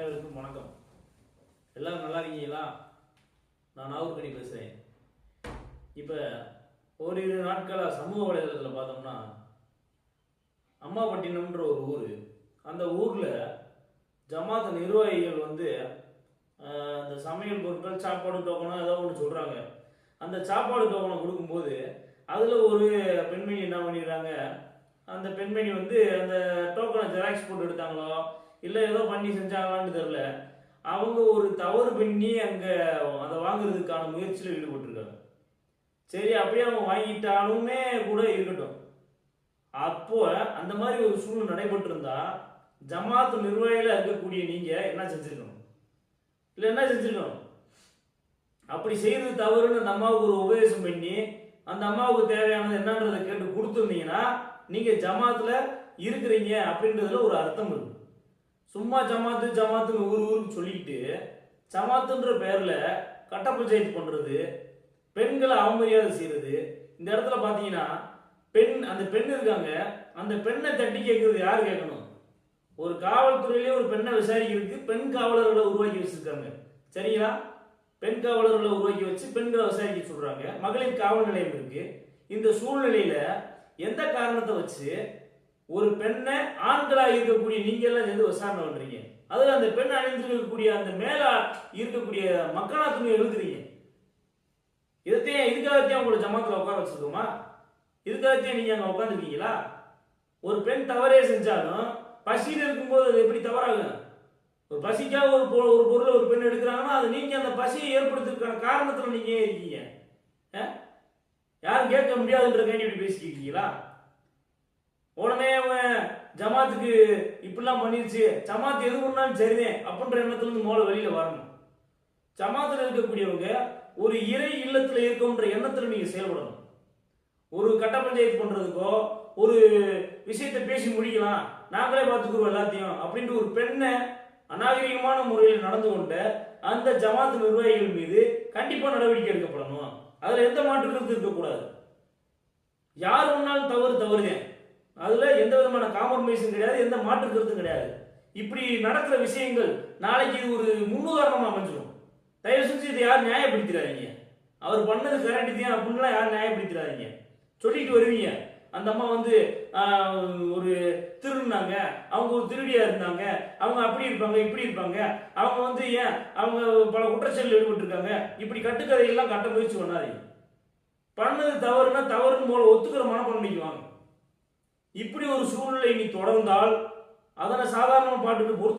அனைவருக்கும் வணக்கம். எல்லாரும் நல்லா இருக்கீங்களா? நான் நாகூர்கனி பேசுகிறேன். இப்போ ஓரிரு நாட்களாக சமூக வலைதளத்தில் பார்த்தோம்னா அம்மாப்பட்டினம்ன்ற ஒரு ஊர், அந்த ஊரில் ஜமாத் நிர்வாகிகள் அந்த சமையல் பொருட்கள் சாப்பாடு டோக்கனோ ஏதோ ஒன்று சொல்கிறாங்க. அந்த சாப்பாடு டோக்கனை கொடுக்கும்போது அதில் ஒரு பெண்மணி என்ன பண்ணிடுறாங்க, அந்த பெண்மணி அந்த டோக்கனை ஜெராக்ஸ் போட்டு எடுத்தாங்களோ இல்லை ஏதோ பண்ணி செஞ்சாங்களான்னு தெரில, அவங்க ஒரு தவறு பண்ணி அங்கே அதை வாங்குறதுக்கான முயற்சியில் ஈடுபட்டிருக்காங்க. சரி, அப்படியே அவங்க வாங்கிட்டாலுமே கூட இருக்கட்டும். அப்போ அந்த மாதிரி ஒரு சூழ்நிலை நடைபெற்று இருந்தா ஜமாத் நிர்வாகிகள் இருக்கக்கூடிய நீங்க என்ன செஞ்சிருக்கணும்? இல்லை என்ன செஞ்சிருக்கணும்? அப்படி செய்தது தவறுன்னு அந்த அம்மாவுக்கு ஒரு உபதேசம் பண்ணி அந்த அம்மாவுக்கு தேவையானது என்னன்றதை கேட்டு கொடுத்துருந்தீங்கன்னா நீங்க ஜமாத்துல இருக்கிறீங்க அப்படின்றதுல ஒரு அர்த்தம் இருக்கு. சும்மா ஜமாத்துன்னு ஊருக்கு சொல்லிக்கிட்டு ஜமாத்துன்ற பேர்ல கட்ட பஞ்சாயத்து பண்றது, பெண்களை அவமரியாதை செய்யறது. இந்த இடத்துல பாத்தீங்கன்னா அந்த பெண் இருக்காங்க, அந்த பெண்ணை தட்டி கேட்கறது யாரு கேட்கணும்? ஒரு காவல்துறையிலே ஒரு பெண்ணை விசாரிக்கிறதுக்கு பெண் காவலர்களை உருவாக்கி வச்சிருக்காங்க. சரிங்களா? பெண் காவலர்களை உருவாக்கி வச்சு பெண்களை விசாரிக்க சொல்றாங்க. மகளிர் காவல் நிலையம் இருக்கு. இந்த சூழ்நிலையில எந்த காரணத்தை வச்சு ஒரு பெண்ணை ஆண்களாக இருக்கக்கூடிய நீங்க எல்லாம் சேர்ந்து விசாரணை பண்றீங்க? அதுல அந்த பெண் அணிந்திருக்கக்கூடிய அந்த மேல இருக்கக்கூடிய மக்களா துணி எழுதுறீங்க. இதுக்காகத்தையும் உங்களை ஜமாத்துல உட்கார வச்சிருக்கோமா? இதுக்காகத்தையும் நீங்க அங்க உட்காந்துருக்கீங்களா? ஒரு பெண் தவறே செஞ்சாலும் பசியில் இருக்கும்போது அது எப்படி தவறாகும்? ஒரு பசிக்காக ஒரு பொருளை ஒரு பெண் எடுக்கிறாங்கன்னா அது நீங்க அந்த பசியை ஏற்படுத்துறதுக்கான காரணத்துல நீங்க இருக்கீங்க. யாரும் கேட்க முடியாதுன்ற கேள்வி இப்படி பேசிக்கிட்டீங்களா? உடனே ஜமாத்துக்கு இப்படிலாம் பண்ணிருச்சு, ஜமாத் எது பண்ணாலும் சரிதேன் அப்படின்ற எண்ணத்துல இருந்து மோளை வெளியில வரணும். ஜமாத்துல இருக்கக்கூடியவங்க ஒரு இறை இல்லத்துல இருக்கோன்ற எண்ணத்துல நீங்க செயல்படணும். ஒரு கட்ட பஞ்சாயத்து பண்றதுக்கோ ஒரு விஷயத்தை பேசி முடிக்கலாம், நாங்களே பார்த்துக்குறோம் எல்லாத்தையும் அப்படின்ட்டு ஒரு பெண்ணை அநாகரிகமான முறையில் நடந்து கொண்ட அந்த ஜமாத் நிர்வாகிகள் மீது கண்டிப்பா நடவடிக்கை எடுக்கப்படணும். அதுல எந்த மாற்று கருத்து இருக்கக்கூடாது. யார் ஒன்னாலும் தவறுதேன், அதுல எந்த விதமான காம்ப்ரமைஸும் கிடையாது, எந்த மாற்று கருத்தும் கிடையாது. இப்படி நடக்கிற விஷயங்கள் நாளைக்கு இது ஒரு முன்னுதாரணமா அமைஞ்சிடும். தயவு செஞ்சு இதை யாரும் நியாயப்படுத்திடாதீங்க. அவர் பண்ணது கரெக்ட் தான் அப்படின்லாம் யாரும் நியாயப்படுத்திடாதீங்க. சொல்லிட்டு வருவீங்க, அந்த அம்மா ஒரு திருடினாங்க, அவங்க ஒரு திருடியா இருந்தாங்க, அவங்க அப்படி இருப்பாங்க இப்படி இருப்பாங்க, அவங்க ஏன் அவங்க பல குற்றச்செயல் ஈடுபட்டிருக்காங்க, இப்படி கட்டுக்கதையெல்லாம் கட்ட முயற்சி பண்ணாதீங்க. பண்ணது தவறுனா தவறுன்னு போல ஒத்துக்கிற மனப்பான்மைக்கு வாங்க. இப்படி ஒரு சூழ்நிலை நீ தொடர்ந்தால் அதனை சாதாரண பாட்டுக்கு பொறுத்து